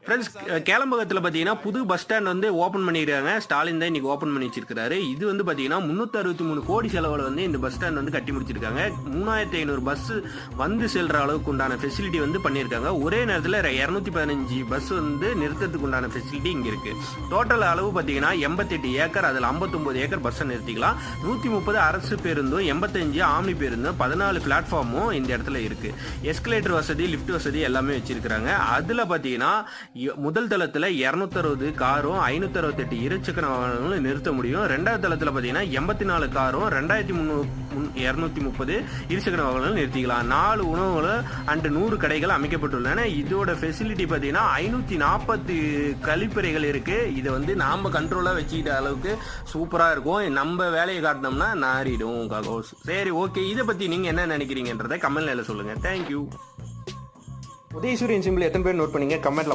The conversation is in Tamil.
ஃப்ரெண்ட்ஸ், கேளம்பகத்தில் பார்த்தீங்கன்னா புது பஸ் ஸ்டாண்ட் வந்து ஓப்பன் பண்ணியிருக்காங்க. ஸ்டாலின் தான் இன்னைக்கு ஓப்பன் பண்ணி வச்சிருக்காரு. இது வந்து பார்த்தீங்கன்னா 363 கோடி செலவில் வந்து இந்த பஸ் ஸ்டாண்ட் வந்து கட்டி முடிச்சிருக்காங்க. 3500 பஸ் வந்து செல்ற அளவுக்கு உண்டான ஃபெசிலிட்டி வந்து பண்ணியிருக்காங்க. ஒரே நேரத்தில் 215 பஸ் வந்து நிறுத்தத்துக்கு உண்டான ஃபெசிலிட்டி இங்கே இருக்கு. டோட்டல் அளவு பார்த்தீங்கன்னா 88 ஏக்கர், அதில் 59 ஏக்கர் பஸ்ஸை நிறுத்திக்கலாம். 130 அரசு பேருந்தும் 85 ஆம்னி பேருந்தும் 14 பிளாட்ஃபார்மும் இந்த இடத்துல இருக்கு. எஸ்கலேட்டர் வசதி, லிஃப்ட் வசதி எல்லாமே வச்சிருக்காங்க. அதில் பார்த்தீங்கன்னா முதல் தளத்துல 260 காரும் 568 இருசக்கர வாகனங்களும் நிறுத்த முடியும். ரெண்டாவது தளத்துல பாத்தீங்கன்னா 84 காரும் 2230 இருசக்கர வாகனங்களும் நிறுத்திக்கலாம். 4 உணவுகளும் அண்ட் 100 கடைகள் அமைக்கப்பட்டுள்ளன. இதோட ஃபெசிலிட்டி பாத்தீங்கன்னா 540 கழிப்பறைகள் இருக்கு. இதை வந்து நாம கண்ட்ரோலா வச்சுக்கிட்ட அளவுக்கு சூப்பரா இருக்கும். நம்ம வேலையை காட்டினோம்னா நாரிடும். சரி, ஓகே, இதை பத்தி நீங்க என்ன நினைக்கிறீங்கன்றதை கமெண்ட்ல சொல்லுங்க. தேங்க்யூ. உதயசூரியன் சிம்பிள் எத்தனை பேர் நோட் பண்ணீங்க கமெண்ட்ல